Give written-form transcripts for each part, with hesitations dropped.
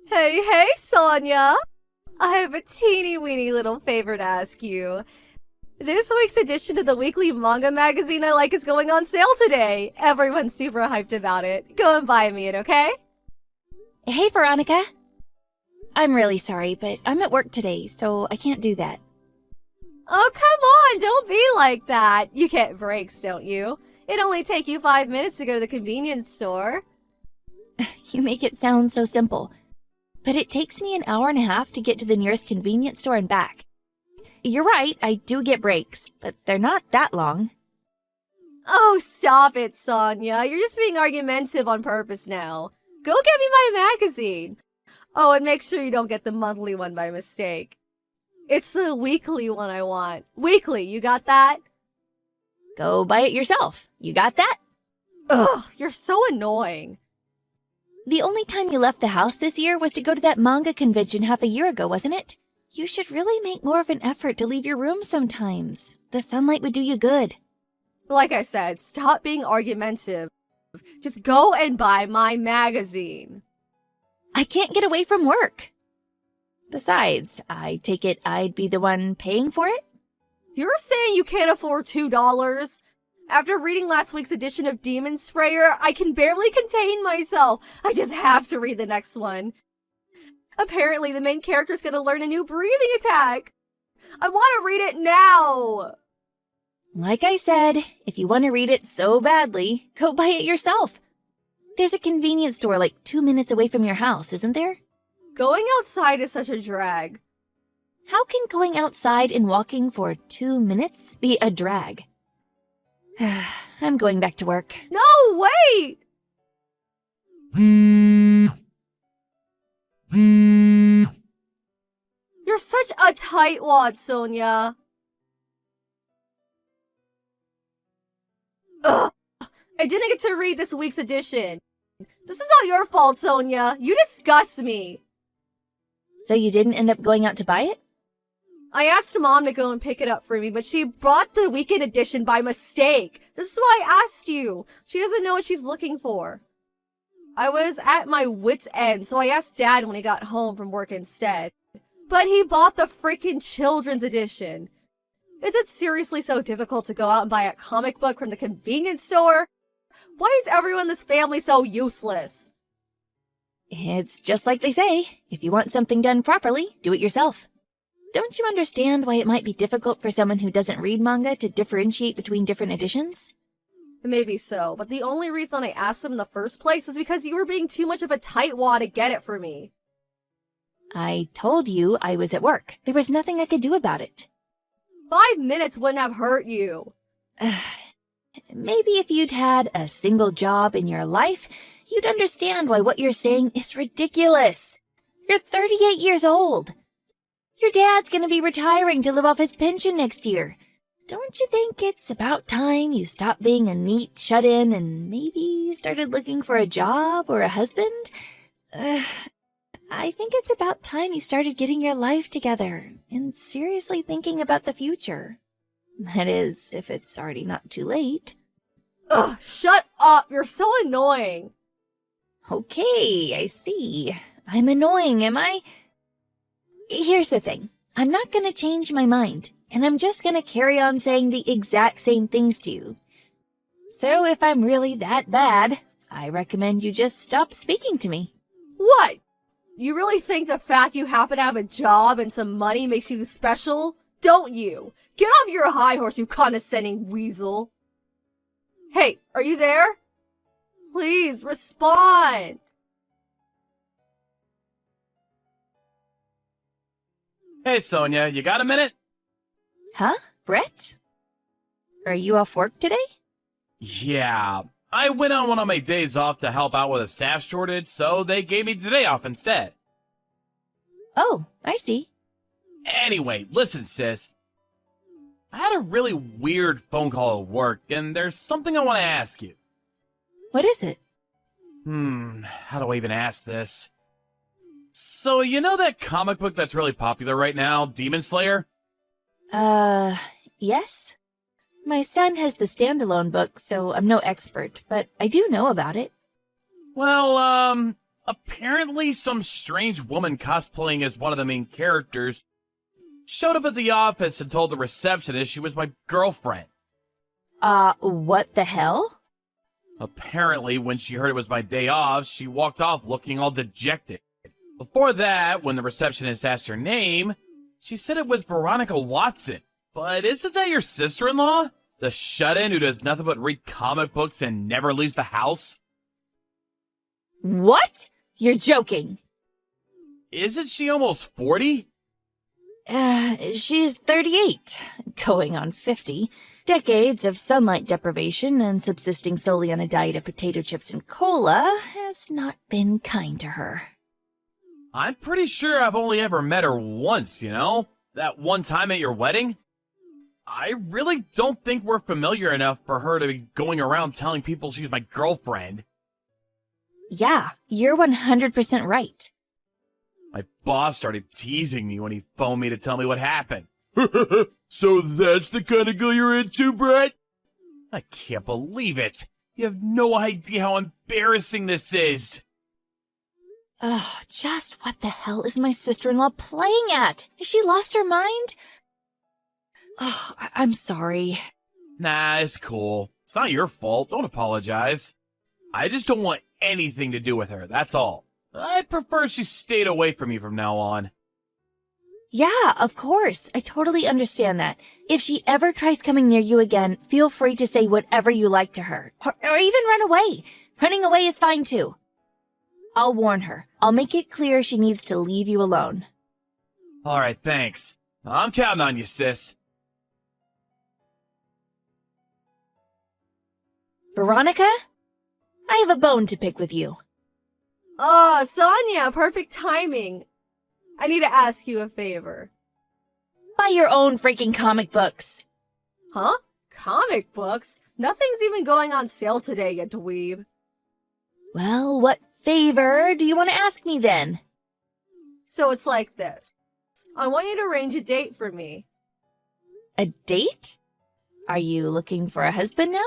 Hey, Sonia! I have a teeny weeny little favor to ask you. This week's edition of the weekly manga magazine I like is going on sale today. Everyone's super hyped about it. Go and buy me it, okay? Hey, Veronica. I'm really sorry, but I'm at work today, so I can't do that. Oh, come on, don't be like that. You get breaks, don't you? It only take you 5 minutes to go to the convenience store. You make it sound so simple, but it takes me an hour and a half to get to the nearest convenience store and back. You're right, I do get breaks, but they're not that long. Oh, stop it, Sonia. You're just being argumentative on purpose now. Go get me my magazine. Oh, and make sure you don't get the monthly one by mistake. It's the weekly one I want. Weekly, you got that? Go buy it yourself. You got that? Ugh, you're so annoying. The only time you left the house this year was to go to that manga convention half a year ago, wasn't it? You should really make more of an effort to leave your room sometimes. The sunlight would do you good. Like I said, stop being argumentative. Just go and buy my magazine. I can't get away from work. Besides, I take it I'd be the one paying for it? You're saying you can't afford $2? After reading last week's edition of Demon Sprayer, I can barely contain myself. I just have to read the next one. Apparently, the main character's gonna learn a new breathing attack. I want to read it now. Like I said, if you want to read it so badly, go buy it yourself. There's a convenience store like 2 minutes away from your house, isn't there? Going outside is such a drag. How can going outside and walking for 2 minutes be a drag? I'm going back to work. No, wait! You're such a tightwad, Sonia. Ugh! I didn't get to read this week's edition. This is all your fault, Sonia. You disgust me. So you didn't end up going out to buy it? I asked Mom to go and pick it up for me, but she bought the weekend edition by mistake. This is why I asked you. She doesn't know what she's looking for. I was at my wit's end, so I asked Dad when he got home from work instead. But he bought the freaking children's edition. Is it seriously so difficult to go out and buy a comic book from the convenience store? Why is everyone in this family so useless? It's just like they say. If you want something done properly, do it yourself. Don't you understand why it might be difficult for someone who doesn't read manga to differentiate between different editions? Maybe so, but the only reason I asked them in the first place is because you were being too much of a tightwad to get it for me. I told you I was at work. There was nothing I could do about it. 5 minutes wouldn't have hurt you. Maybe if you'd had a single job in your life, you'd understand why what you're saying is ridiculous. You're 38 years old. Your dad's gonna be retiring to live off his pension next year. Don't you think it's about time you stopped being a neat shut-in and maybe started looking for a job or a husband? I think it's about time you started getting your life together and seriously thinking about the future. That is, if it's already not too late. Ugh, shut up! You're so annoying! Okay, I see. I'm annoying, am I? Here's the thing. I'm not gonna change my mind, and I'm just gonna carry on saying the exact same things to you. So if I'm really that bad, I recommend you just stop speaking to me. What? You really think the fact you happen to have a job and some money makes you special? Don't you? Get off your high horse, you condescending weasel. Hey, are you there? Please, respond. Hey, Sonia, you got a minute? Huh? Brett? Are you off work today? Yeah, I went on one of my days off to help out with a staff shortage, so they gave me today off instead. Oh, I see. Anyway, listen, sis. I had a really weird phone call at work, and there's something I want to ask you. What is it? How do I even ask this? So, you know that comic book that's really popular right now, Demon Slayer? Yes? My son has the standalone book, so I'm no expert, but I do know about it. Well, Apparently, some strange woman cosplaying as one of the main characters showed up at the office and told the receptionist she was my girlfriend. What the hell? Apparently, when she heard it was my day off, she walked off looking all dejected. Before that, when the receptionist asked her name, she said it was Veronica Watson. But isn't that your sister-in-law? The shut-in who does nothing but read comic books and never leaves the house? What? You're joking. Isn't she almost 40? She's 38, going on 50. Decades of sunlight deprivation and subsisting solely on a diet of potato chips and cola has not been kind to her. I'm pretty sure I've only ever met her once, you know? That one time at your wedding? I really don't think we're familiar enough for her to be going around telling people she's my girlfriend. Yeah, you're 100% right. My boss started teasing me when he phoned me to tell me what happened. So that's the kind of girl you're into, Brett? I can't believe it. You have no idea how embarrassing this is. Oh, just what the hell is my sister-in-law playing at? Has she lost her mind? Oh, I'm sorry. Nah, it's cool. It's not your fault. Don't apologize. I just don't want anything to do with her, that's all. I'd prefer she stayed away from me from now on. Yeah, of course. I totally understand that. If she ever tries coming near you again, feel free to say whatever you like to her. Or even run away. Running away is fine too. I'll warn her. I'll make it clear she needs to leave you alone. Alright, thanks. I'm counting on you, sis. Veronica? I have a bone to pick with you. Oh, Sonia, perfect timing. I need to ask you a favor. Buy your own freaking comic books. Huh? Comic books? Nothing's even going on sale today, you dweeb. Well, what favor do you want to ask me then? So it's like this. I want you to arrange a date for me. A date? Are you looking for a husband now?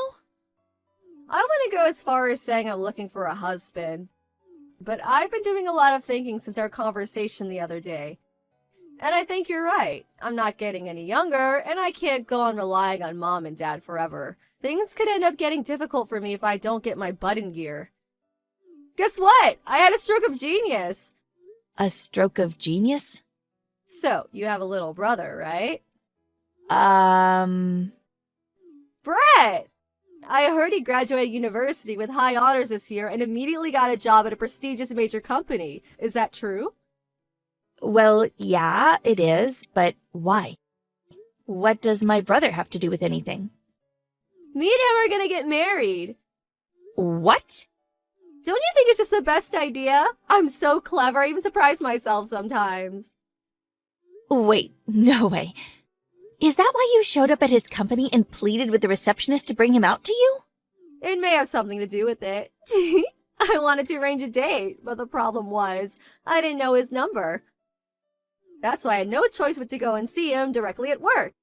I want to go as far as saying I'm looking for a husband. But I've been doing a lot of thinking since our conversation the other day. And I think you're right. I'm not getting any younger, and I can't go on relying on mom and dad forever. Things could end up getting difficult for me if I don't get my butt in gear. Guess what? I had a stroke of genius. A stroke of genius? So, you have a little brother, right? Brett! I heard he graduated university with high honors this year and immediately got a job at a prestigious major company. Is that true? Well, yeah, it is, but why? What does my brother have to do with anything? Me and him are gonna get married. What? Don't you think it's just the best idea? I'm so clever, I even surprise myself sometimes. Wait, no way. Is that why you showed up at his company and pleaded with the receptionist to bring him out to you? It may have something to do with it. I wanted to arrange a date, but the problem was, I didn't know his number. That's why I had no choice but to go and see him directly at work.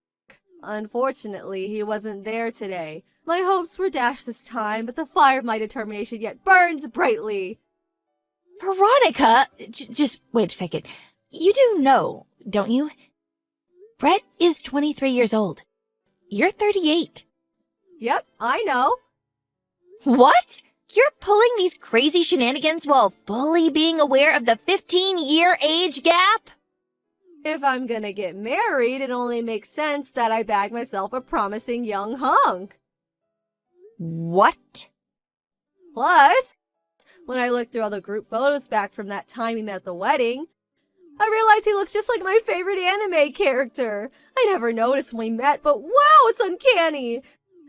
Unfortunately, he wasn't there today. My hopes were dashed this time, but the fire of my determination yet burns brightly. Veronica! Just wait a second. You do know, don't you? Brett is 23 years old. You're 38. Yep, I know. What? You're pulling these crazy shenanigans while fully being aware of the 15-year age gap? If I'm gonna get married, it only makes sense that I bag myself a promising young hunk. What? Plus, when I looked through all the group photos back from that time we met at the wedding, I realized he looks just like my favorite anime character. I never noticed when we met, but wow, it's uncanny.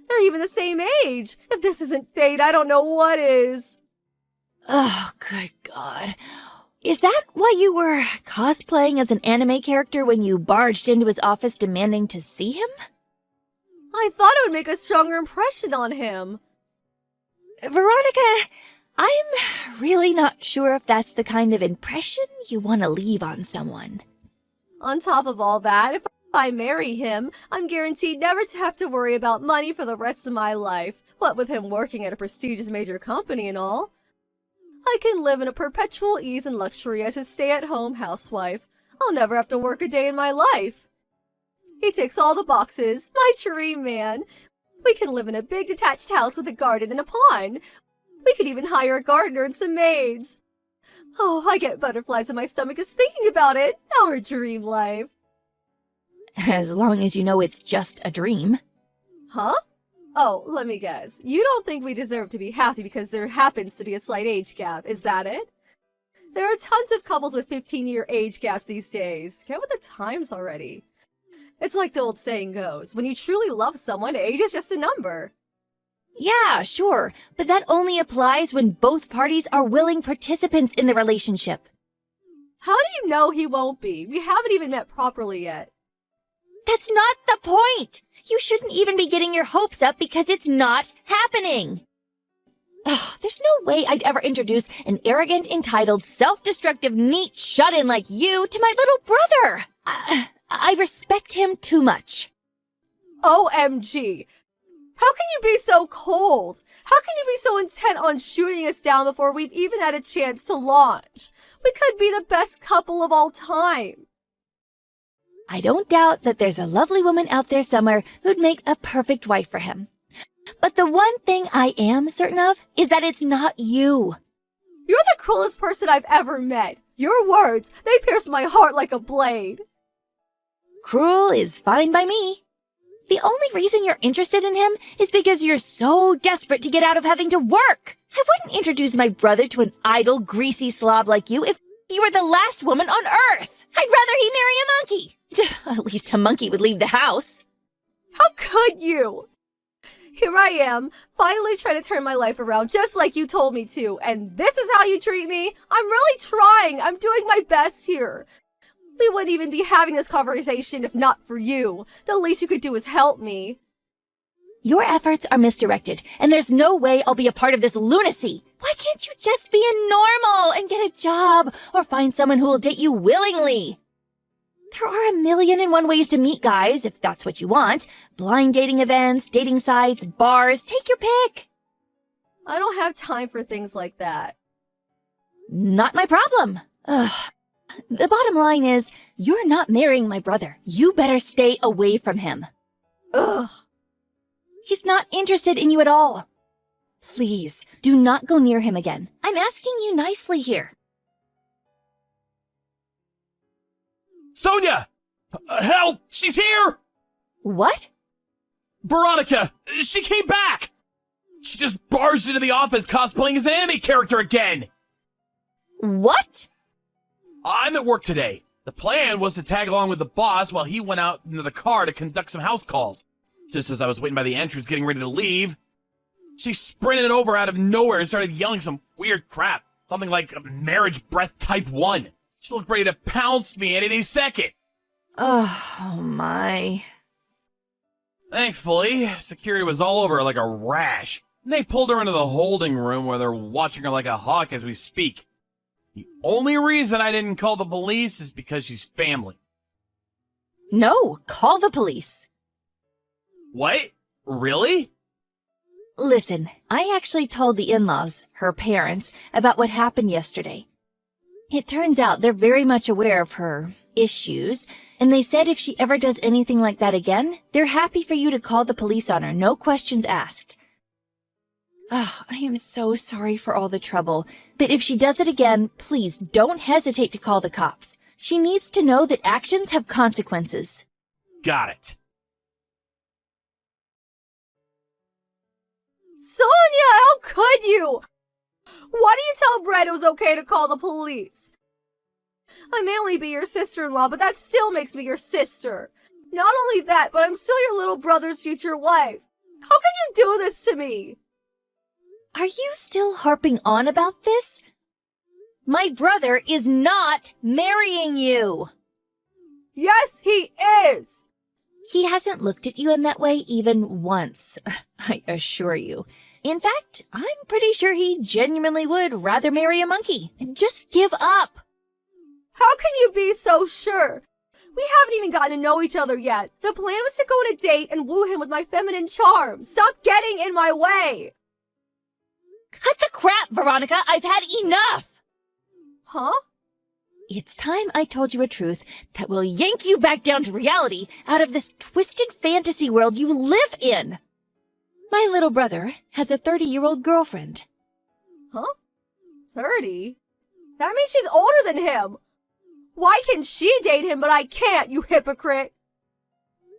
They're even the same age. If this isn't fate, I don't know what is. Oh, good God. Is that why you were cosplaying as an anime character when you barged into his office demanding to see him? I thought it would make a stronger impression on him. Veronica, I'm really not sure if that's the kind of impression you want to leave on someone. On top of all that, if I marry him, I'm guaranteed never to have to worry about money for the rest of my life, what with him working at a prestigious major company and all. I can live in a perpetual ease and luxury as his stay-at-home housewife. I'll never have to work a day in my life. He ticks all the boxes. My dream man. We can live in a big detached house with a garden and a pond. We could even hire a gardener and some maids. Oh, I get butterflies in my stomach just thinking about it. Our dream life. As long as you know it's just a dream. Huh? Oh, let me guess. You don't think we deserve to be happy because there happens to be a slight age gap, is that it? There are tons of couples with 15-year age gaps these days. Get with the times already. It's like the old saying goes, when you truly love someone, age is just a number. Yeah, sure, but that only applies when both parties are willing participants in the relationship. How do you know he won't be? We haven't even met properly yet. That's not the point! You shouldn't even be getting your hopes up because it's not happening! Ugh, there's no way I'd ever introduce an arrogant, entitled, self-destructive, neat shut-in like you to my little brother! I respect him too much. OMG! How can you be so cold? How can you be so intent on shooting us down before we've even had a chance to launch? We could be the best couple of all time. I don't doubt that there's a lovely woman out there somewhere who'd make a perfect wife for him. But the one thing I am certain of is that it's not you. You're the cruelest person I've ever met. Your words, they pierce my heart like a blade. Cruel is fine by me. The only reason you're interested in him is because you're so desperate to get out of having to work. I wouldn't introduce my brother to an idle, greasy slob like you if you were the last woman on Earth. I'd rather he marry a monkey. At least a monkey would leave the house. How could you? Here I am, finally trying to turn my life around just like you told me to, and this is how you treat me? I'm really trying. I'm doing my best here. We wouldn't even be having this conversation if not for you. The least you could do is help me. Your efforts are misdirected, and there's no way I'll be a part of this lunacy. Why can't you just be a normal and get a job, or find someone who will date you willingly? There are 1,000,001 ways to meet guys, if that's what you want. Blind dating events, dating sites, bars, take your pick. I don't have time for things like that. Not my problem. Ugh. The bottom line is, you're not marrying my brother. You better stay away from him. Ugh. He's not interested in you at all. Please, do not go near him again. I'm asking you nicely here. Sonia! Help! She's here! What? Veronica! She came back! She just barged into the office cosplaying as an anime character again! What? I'm at work today. The plan was to tag along with the boss while he went out into the car to conduct some house calls. Just as I was waiting by the entrance getting ready to leave, she sprinted over out of nowhere and started yelling some weird crap. Something like marriage breath type 1. She looked ready to pounce me at any second. Oh my. Thankfully, security was all over her like a rash. And they pulled her into the holding room where they're watching her like a hawk as we speak. The only reason I didn't call the police is because she's family. No, call the police. What? Really? Listen, I actually told the in-laws, her parents, about what happened yesterday. It turns out they're very much aware of her issues, and they said if she ever does anything like that again, they're happy for you to call the police on her, no questions asked. Oh, I am so sorry for all the trouble, but if she does it again, please don't hesitate to call the cops. She needs to know that actions have consequences. Got it. Sonia, how could you? Why do you tell Brett it was okay to call the police? I may only be your sister-in-law, but that still makes me your sister. Not only that, but I'm still your little brother's future wife. How could you do this to me? Are you still harping on about this? My brother is not marrying you. Yes, he is. He hasn't looked at you in that way even once, I assure you. In fact, I'm pretty sure he genuinely would rather marry a monkey. Just give up. How can you be so sure? We haven't even gotten to know each other yet. The plan was to go on a date and woo him with my feminine charm. Stop getting in my way. Cut the crap, Veronica! I've had enough! Huh? It's time I told you a truth that will yank you back down to reality out of this twisted fantasy world you live in. My little brother has a 30-year-old girlfriend. Huh? 30? That means she's older than him. Why can she date him but I can't, you hypocrite?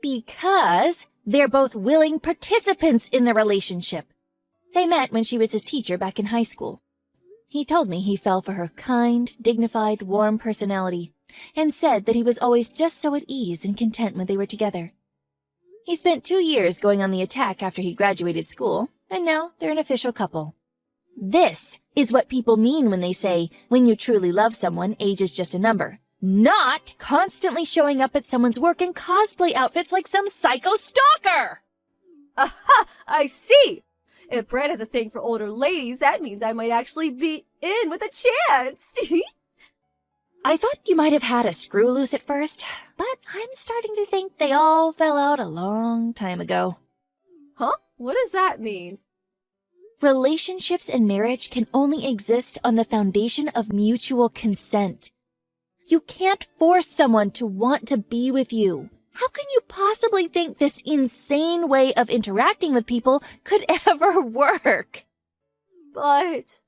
Because they're both willing participants in the relationship. They met when she was his teacher back in high school. He told me he fell for her kind, dignified, warm personality, and said that he was always just so at ease and content when they were together. He spent 2 years going on the attack after he graduated school, and now they're an official couple. This is what people mean when they say, when you truly love someone, age is just a number. Not constantly showing up at someone's work in cosplay outfits like some psycho stalker! Aha! I see! If Brett has a thing for older ladies, that means I might actually be in with a chance. I thought you might have had a screw loose at first, but I'm starting to think they all fell out a long time ago. Huh? What does that mean? Relationships and marriage can only exist on the foundation of mutual consent. You can't force someone to want to be with you. How can you possibly think this insane way of interacting with people could ever work? But...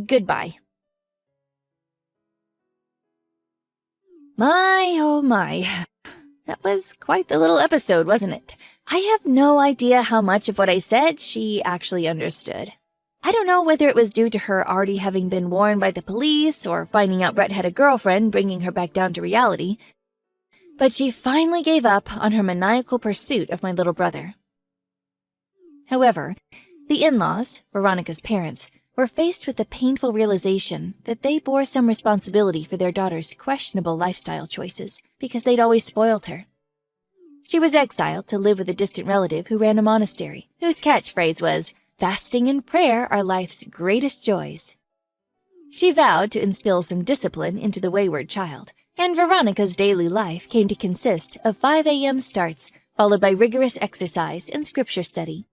Goodbye. My, oh my. That was quite the little episode, wasn't it? I have no idea how much of what I said she actually understood. I don't know whether it was due to her already having been warned by the police or finding out Brett had a girlfriend bringing her back down to reality, but she finally gave up on her maniacal pursuit of my little brother. However, the in-laws, Veronica's parents, were faced with the painful realization that they bore some responsibility for their daughter's questionable lifestyle choices because they'd always spoiled her. She was exiled to live with a distant relative who ran a monastery, whose catchphrase was, "Fasting and prayer are life's greatest joys." She vowed to instill some discipline into the wayward child, and Veronica's daily life came to consist of 5 a.m. starts, followed by rigorous exercise and scripture study.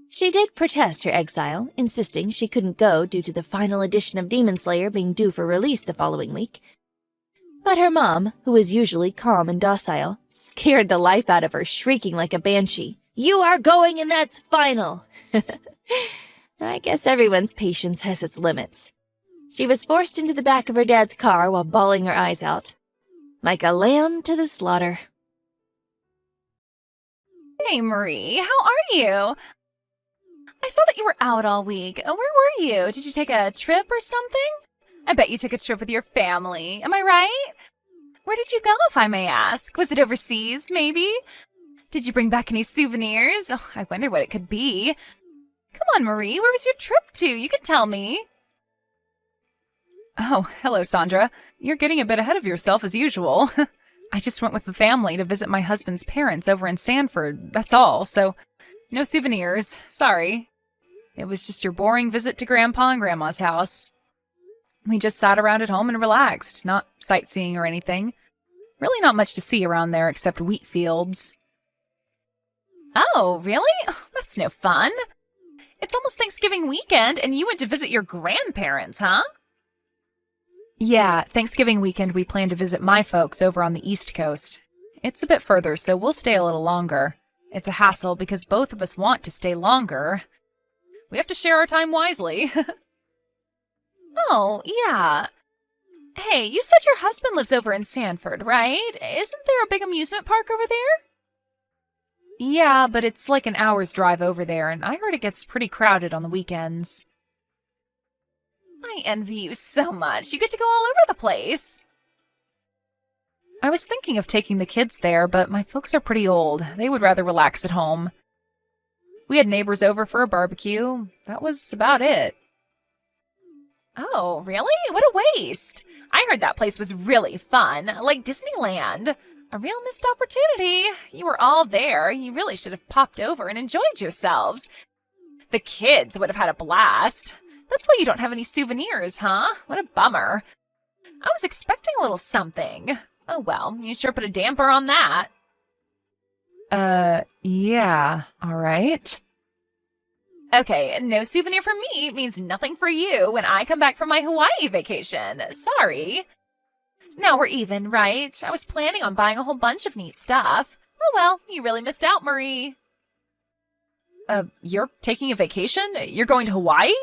She did protest her exile, insisting she couldn't go due to the final edition of Demon Slayer being due for release the following week. But her mom, who was usually calm and docile, scared the life out of her, shrieking like a banshee, "You are going and that's final!" I guess everyone's patience has its limits. She was forced into the back of her dad's car while bawling her eyes out. Like a lamb to the slaughter. Hey, Marie, how are you? I saw that you were out all week. Where were you? Did you take a trip or something? I bet you took a trip with your family. Am I right? Where did you go, if I may ask? Was it overseas, maybe? Did you bring back any souvenirs? Oh, I wonder what it could be. Come on, Marie, where was your trip to? You can tell me. Oh, hello, Sandra. You're getting a bit ahead of yourself as usual. I just went with the family to visit my husband's parents over in Sanford, that's all, so no souvenirs. Sorry. It was just your boring visit to Grandpa and Grandma's house. We just sat around at home and relaxed, not sightseeing or anything. Really not much to see around there except wheat fields. Oh, really? Oh, that's no fun. It's almost Thanksgiving weekend and you went to visit your grandparents, huh? Yeah, Thanksgiving weekend we plan to visit my folks over on the East Coast. It's a bit further, so we'll stay a little longer. It's a hassle because both of us want to stay longer. We have to share our time wisely. Oh, yeah. Hey, you said your husband lives over in Sanford, right? Isn't there a big amusement park over there? Yeah, but it's like an hour's drive over there, and I heard it gets pretty crowded on the weekends. I envy you so much. You get to go all over the place. I was thinking of taking the kids there, but my folks are pretty old. They would rather relax at home. We had neighbors over for a barbecue. That was about it. Oh, really? What a waste. I heard that place was really fun, like Disneyland. A real missed opportunity. You were all there. You really should have popped over and enjoyed yourselves. The kids would have had a blast. That's why you don't have any souvenirs, huh? What a bummer. I was expecting a little something. Oh well, you sure put a damper on that. Yeah, all right. Okay, no souvenir from me means nothing for you when I come back from my Hawaii vacation. Sorry. Now we're even, right? I was planning on buying a whole bunch of neat stuff. Oh well, you really missed out, Marie. You're taking a vacation? You're going to Hawaii?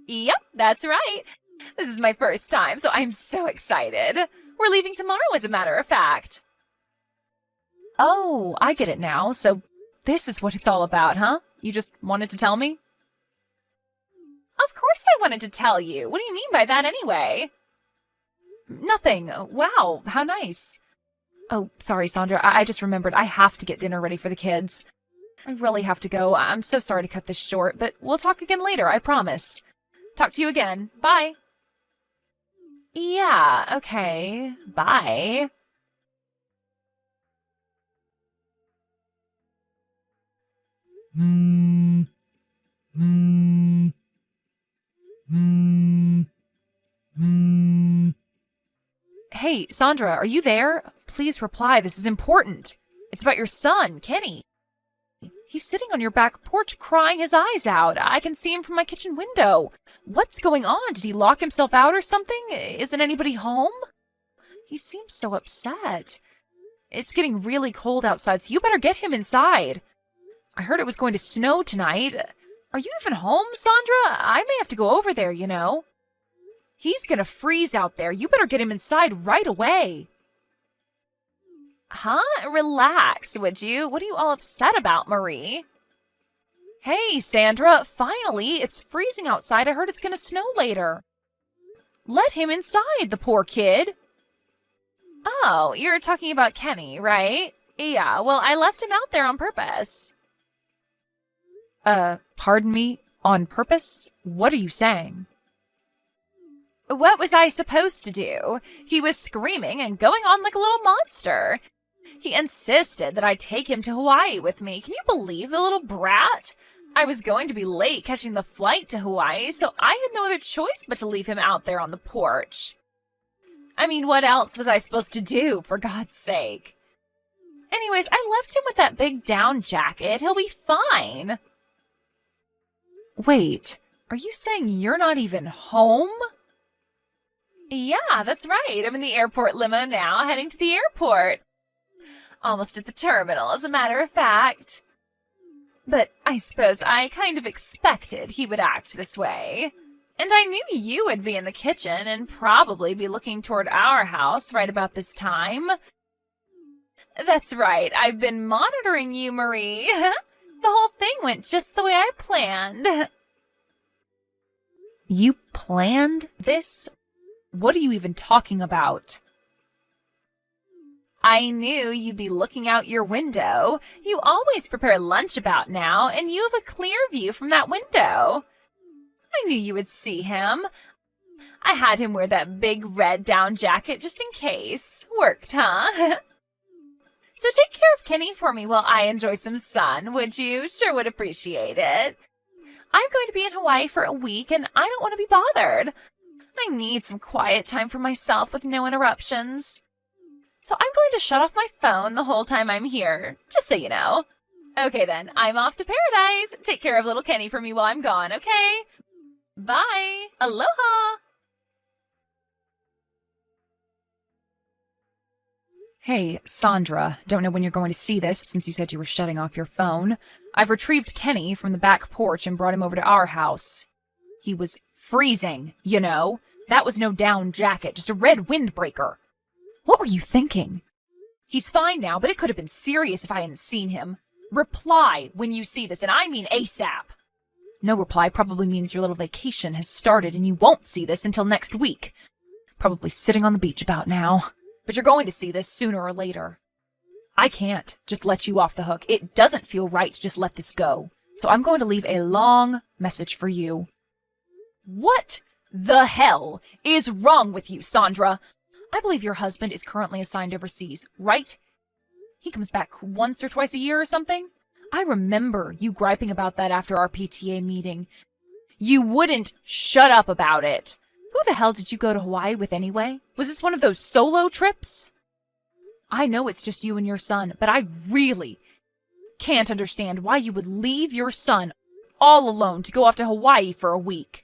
Yep, that's right. This is my first time, so I'm so excited. We're leaving tomorrow, as a matter of fact. Oh, I get it now. So this is what it's all about, huh? You just wanted to tell me? Of course I wanted to tell you. What do you mean by that anyway? Nothing. Wow, how nice. Oh, sorry, Sandra. I just remembered I have to get dinner ready for the kids. I really have to go. I'm so sorry to cut this short, but we'll talk again later, I promise. Talk to you again. Bye. Yeah, okay. Bye. Hey, Sandra, are you there? Please reply. This is important. It's about your son, Kenny. He's sitting on your back porch crying his eyes out. I can see him from my kitchen window. What's going on? Did he lock himself out or something? Isn't anybody home? He seems so upset. It's getting really cold outside, so you better get him inside. I heard it was going to snow tonight. Are you even home, Sandra? I may have to go over there, you know. He's gonna freeze out there. You better get him inside right away. Huh? Relax, would you? What are you all upset about, Marie? Hey, Sandra, finally, it's freezing outside. I heard it's gonna snow later. Let him inside, the poor kid. Oh, you're talking about Kenny, right? Yeah, well, I left him out there on purpose. Pardon me? On purpose? What are you saying? What was I supposed to do? He was screaming and going on like a little monster. He insisted that I take him to Hawaii with me. Can you believe the little brat? I was going to be late catching the flight to Hawaii, so I had no other choice but to leave him out there on the porch. I mean, what else was I supposed to do, for God's sake? Anyways, I left him with that big down jacket. He'll be fine. Wait, are you saying you're not even home? Yeah, that's right. I'm in the airport limo now, heading to the airport. Almost at the terminal, as a matter of fact. But I suppose I kind of expected he would act this way. And I knew you would be in the kitchen and probably be looking toward our house right about this time. That's right, I've been monitoring you, Marie. The whole thing went just the way I planned. You planned this? What are you even talking about? I knew you'd be looking out your window. You always prepare lunch about now, and you have a clear view from that window. I knew you would see him. I had him wear that big red down jacket just in case. Worked, huh? So take care of Kenny for me while I enjoy some sun, would you? Sure would appreciate it. I'm going to be in Hawaii for a week, and I don't want to be bothered. I need some quiet time for myself with no interruptions. So I'm going to shut off my phone the whole time I'm here, just so you know. Okay then, I'm off to paradise. Take care of little Kenny for me while I'm gone, okay? Bye. Aloha. Hey, Sandra, don't know when you're going to see this since you said you were shutting off your phone. I've retrieved Kenny from the back porch and brought him over to our house. He was freezing, you know. That was no down jacket, just a red windbreaker. What were you thinking? He's fine now, but it could have been serious if I hadn't seen him. Reply when you see this, and I mean ASAP. No reply probably means your little vacation has started and you won't see this until next week. Probably sitting on the beach about now. But you're going to see this sooner or later. I can't just let you off the hook. It doesn't feel right to just let this go. So I'm going to leave a long message for you. What the hell is wrong with you, Sandra? I believe your husband is currently assigned overseas, right? He comes back once or twice a year or something? I remember you griping about that after our PTA meeting. You wouldn't shut up about it. Who the hell did you go to Hawaii with anyway? Was this one of those solo trips? I know it's just you and your son, but I really can't understand why you would leave your son all alone to go off to Hawaii for a week.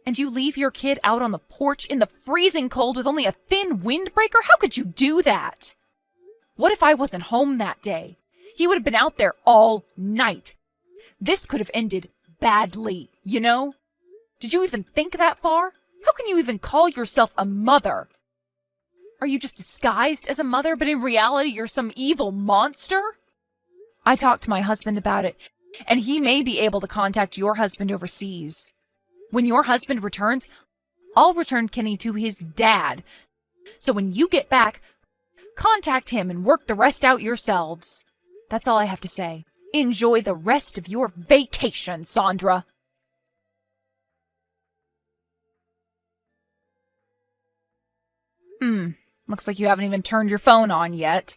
And you leave your kid out on the porch in the freezing cold with only a thin windbreaker? How could you do that? What if I wasn't home that day? He would have been out there all night. This could have ended badly, you know? Did you even think that far? How can you even call yourself a mother? Are you just disguised as a mother, but in reality you're some evil monster? I talked to my husband about it, and he may be able to contact your husband overseas. When your husband returns, I'll return Kenny to his dad. So when you get back, contact him and work the rest out yourselves. That's all I have to say. Enjoy the rest of your vacation, Sandra. Looks like you haven't even turned your phone on yet.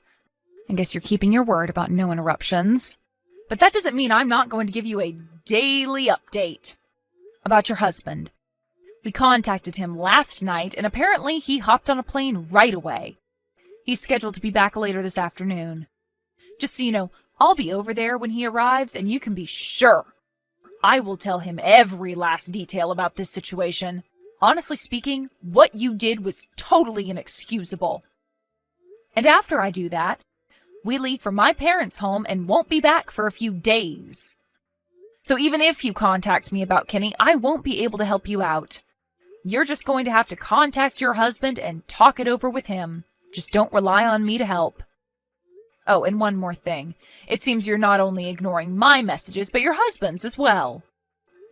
I guess you're keeping your word about no interruptions. But that doesn't mean I'm not going to give you a daily update about your husband. We contacted him last night, and apparently he hopped on a plane right away. He's scheduled to be back later this afternoon. Just so you know, I'll be over there when he arrives, and you can be sure I will tell him every last detail about this situation. Honestly speaking, what you did was totally inexcusable. And after I do that, we leave for my parents' home and won't be back for a few days. So even if you contact me about Kenny, I won't be able to help you out. You're just going to have to contact your husband and talk it over with him. Just don't rely on me to help. Oh, and one more thing. It seems you're not only ignoring my messages, but your husband's as well.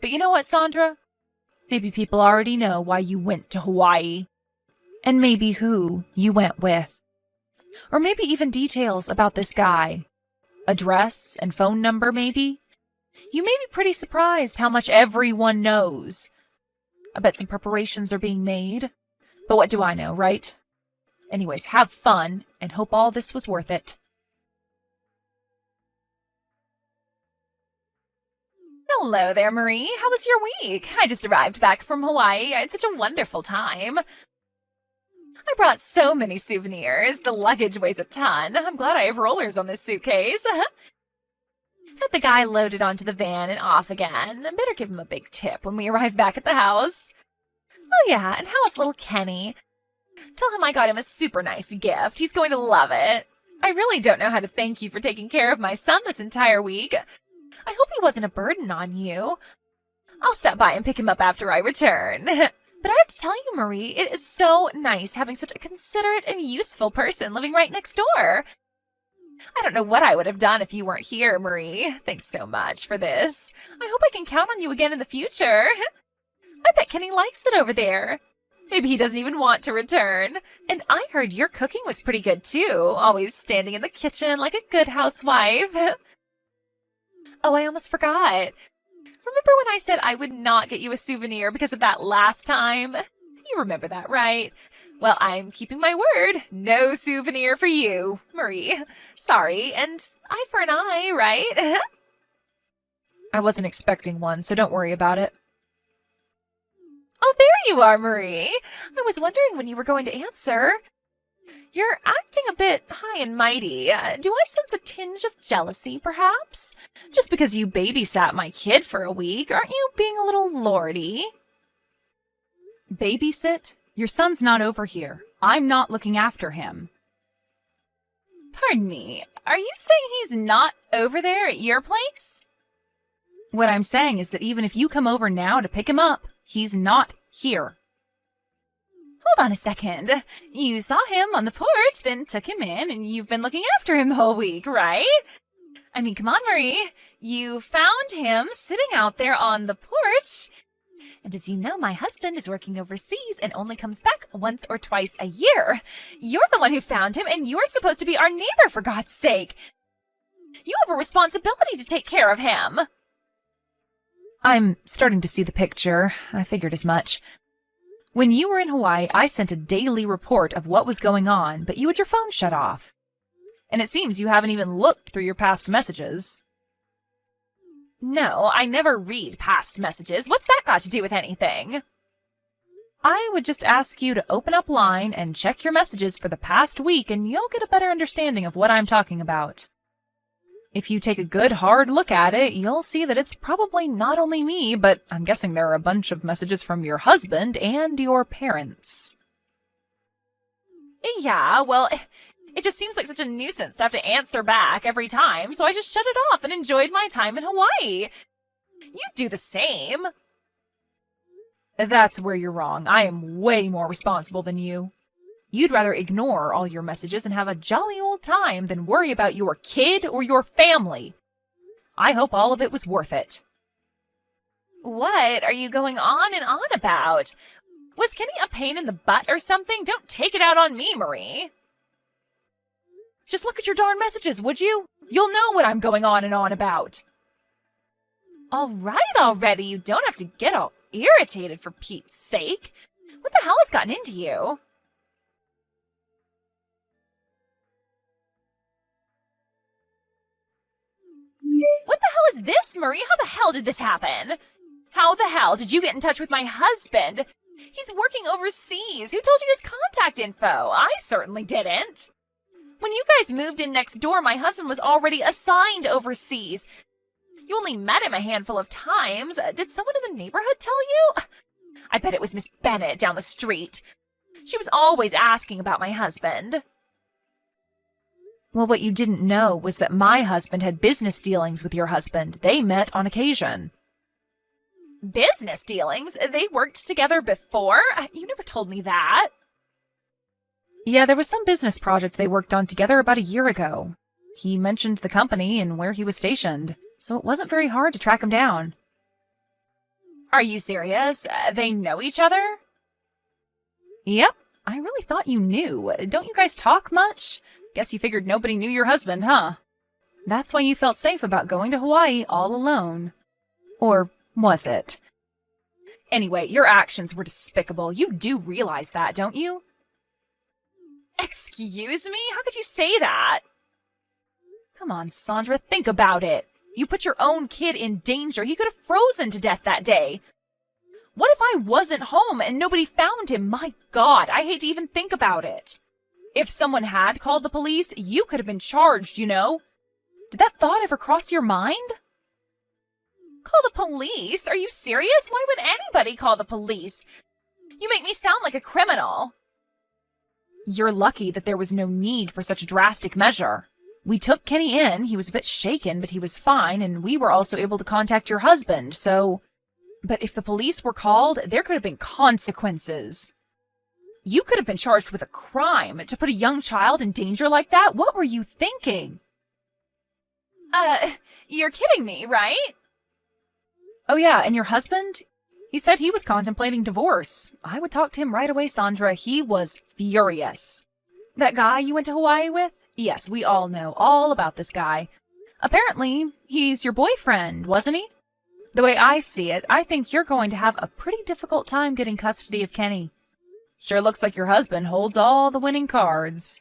But you know what, Sandra? Maybe people already know why you went to Hawaii. And maybe who you went with. Or maybe even details about this guy. Address and phone number, maybe? You may be pretty surprised how much everyone knows. I bet some preparations are being made. But what do I know, right? Anyways, have fun, and hope all this was worth it. Hello there, Marie. How was your week? I just arrived back from Hawaii. I had such a wonderful time. I brought so many souvenirs. The luggage weighs a ton. I'm glad I have rollers on this suitcase. Had the guy loaded onto the van and off again. I better give him a big tip when we arrive back at the house. Oh yeah, and how's little Kenny? Tell him I got him a super nice gift. He's going to love it. I really don't know how to thank you for taking care of my son this entire week. I hope he wasn't a burden on you. I'll stop by and pick him up after I return. But I have to tell you, Marie, it is so nice having such a considerate and useful person living right next door. I don't know what I would have done if you weren't here, Marie. Thanks so much for this. I hope I can count on you again in the future. I bet Kenny likes it over there. Maybe he doesn't even want to return. And I heard your cooking was pretty good, too. Always standing in the kitchen like a good housewife. Oh, I almost forgot. Remember when I said I would not get you a souvenir because of that last time? You remember that, right? Well, I'm keeping my word. No souvenir for you, Marie. Sorry, and eye for an eye, right? I wasn't expecting one, so don't worry about it. Oh, there you are, Marie. I was wondering when you were going to answer. You're acting a bit high and mighty. Do I sense a tinge of jealousy, perhaps? Just because you babysat my kid for a week, aren't you being a little lordy? Babysit? Your son's not over here. I'm not looking after him. Pardon me, are you saying he's not over there at your place? What I'm saying is that even if you come over now to pick him up, he's not here. Hold on a second. You saw him on the porch, then took him in, and you've been looking after him the whole week, right? I mean, come on, Marie. You found him sitting out there on the porch. And as you know, my husband is working overseas and only comes back once or twice a year. You're the one who found him, and you're supposed to be our neighbor, for God's sake. You have a responsibility to take care of him. I'm starting to see the picture. I figured as much. When you were in Hawaii, I sent a daily report of what was going on, but you had your phone shut off. And it seems you haven't even looked through your past messages. No, I never read past messages. What's that got to do with anything? I would just ask you to open up Line and check your messages for the past week, and you'll get a better understanding of what I'm talking about. If you take a good hard look at it, you'll see that it's probably not only me, but I'm guessing there are a bunch of messages from your husband and your parents. Yeah, well, it just seems like such a nuisance to have to answer back every time, so I just shut it off and enjoyed my time in Hawaii. You do the same. That's where you're wrong. I am way more responsible than you. You'd rather ignore all your messages and have a jolly old time than worry about your kid or your family. I hope all of it was worth it. What are you going on and on about? Was Kenny a pain in the butt or something? Don't take it out on me, Marie. Just look at your darn messages, would you? You'll know what I'm going on and on about. All right already, you don't have to get all irritated for Pete's sake. What the hell has gotten into you? What the hell is this, Marie? How the hell did this happen? How the hell did you get in touch with my husband? He's working overseas. Who told you his contact info? I certainly didn't. When you guys moved in next door, my husband was already assigned overseas. You only met him a handful of times. Did someone in the neighborhood tell you? I bet it was Miss Bennett down the street. She was always asking about my husband. Well, what you didn't know was that my husband had business dealings with your husband. They met on occasion. Business dealings? They worked together before? You never told me that. Yeah, there was some business project they worked on together about a year ago. He mentioned the company and where he was stationed, so it wasn't very hard to track him down. Are you serious? They know each other? Yep, I really thought you knew. Don't you guys talk much? Guess you figured nobody knew your husband, huh? That's why you felt safe about going to Hawaii all alone. Or was it? Anyway, your actions were despicable. You do realize that, don't you? Excuse me? How could you say that? Come on, Sandra, think about it. You put your own kid in danger. He could have frozen to death that day. What if I wasn't home and nobody found him? My God, I hate to even think about it. If someone had called the police, you could have been charged, you know. Did that thought ever cross your mind? Call the police? Are you serious? Why would anybody call the police? You make me sound like a criminal. You're lucky that there was no need for such a drastic measure. We took Kenny in. He was a bit shaken, but he was fine, and we were also able to contact your husband, so... But if the police were called, there could have been consequences. You could have been charged with a crime. To put a young child in danger like that? What were you thinking? You're kidding me, right? Oh yeah, and your husband? He said he was contemplating divorce. I would talk to him right away, Sandra. He was furious. That guy you went to Hawaii with? Yes, we all know all about this guy. Apparently, he's your boyfriend, wasn't he? The way I see it, I think you're going to have a pretty difficult time getting custody of Kenny. Sure looks like your husband holds all the winning cards.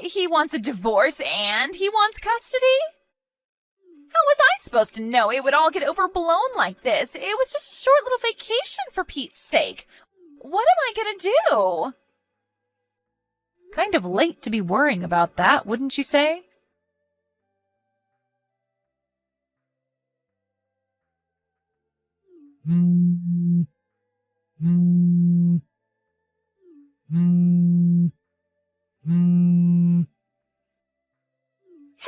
He wants a divorce and he wants custody? How was I supposed to know it would all get overblown like this? It was just a short little vacation for Pete's sake. What am I gonna do? Kind of late to be worrying about that, wouldn't you say?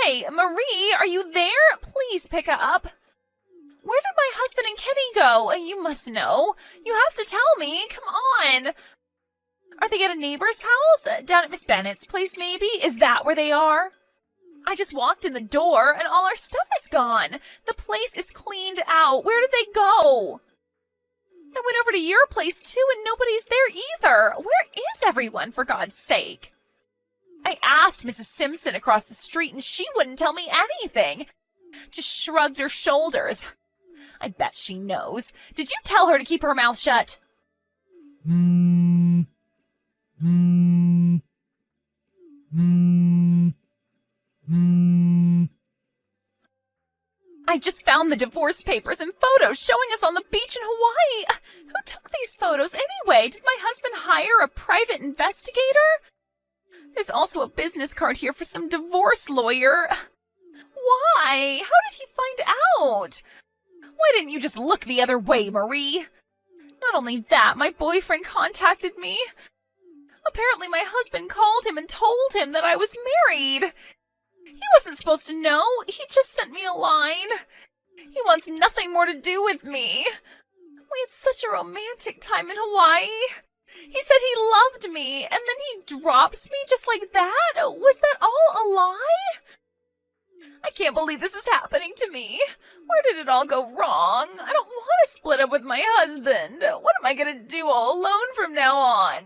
Hey, Marie, are you there? Please pick up. Where did my husband and Kenny go? You must know. You have to tell me. Come on. Are they at a neighbor's house? Down at Miss Bennett's place, maybe? Is that where they are? I just walked in the door and all our stuff is gone. The place is cleaned out. Where did they go? I went over to your place too and nobody's there either. Where is everyone, for God's sake? I asked Mrs. Simpson across the street and she wouldn't tell me anything. Just shrugged her shoulders. I bet she knows. Did you tell her to keep her mouth shut? I just found the divorce papers and photos showing us on the beach in Hawaii. Who took these photos anyway? Did my husband hire a private investigator? There's also a business card here for some divorce lawyer. Why? How did he find out? Why didn't you just look the other way, Marie? Not only that, my boyfriend contacted me. Apparently my husband called him and told him that I was married. He wasn't supposed to know. He just sent me a line. He wants nothing more to do with me. We had such a romantic time in Hawaii. He said he loved me, and then he drops me just like that? Was that all a lie? I can't believe this is happening to me. Where did it all go wrong? I don't want to split up with my husband. What am I going to do all alone from now on?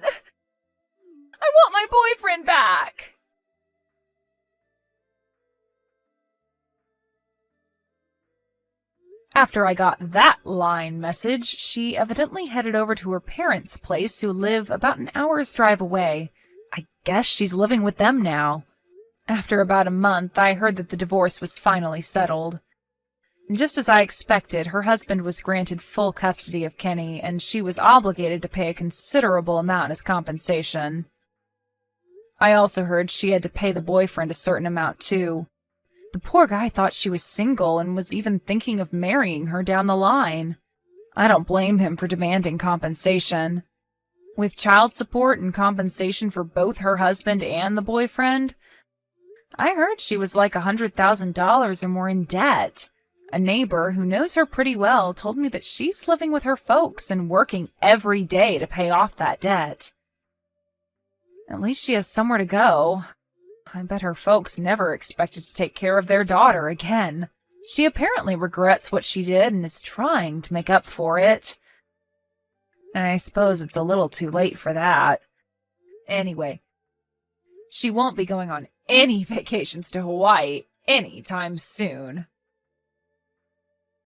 I want my boyfriend back. After I got that line message, she evidently headed over to her parents' place, who live about an hour's drive away. I guess she's living with them now. After about a month, I heard that the divorce was finally settled. Just as I expected, her husband was granted full custody of Kenny, and she was obligated to pay a considerable amount as compensation. I also heard she had to pay the boyfriend a certain amount, too. The poor guy thought she was single and was even thinking of marrying her down the line. I don't blame him for demanding compensation. With child support and compensation for both her husband and the boyfriend, I heard she was like $100,000 or more in debt. A neighbor who knows her pretty well told me that she's living with her folks and working every day to pay off that debt. At least she has somewhere to go. I bet her folks never expected to take care of their daughter again. She apparently regrets what she did and is trying to make up for it. I suppose it's a little too late for that. Anyway, she won't be going on any vacations to Hawaii anytime soon.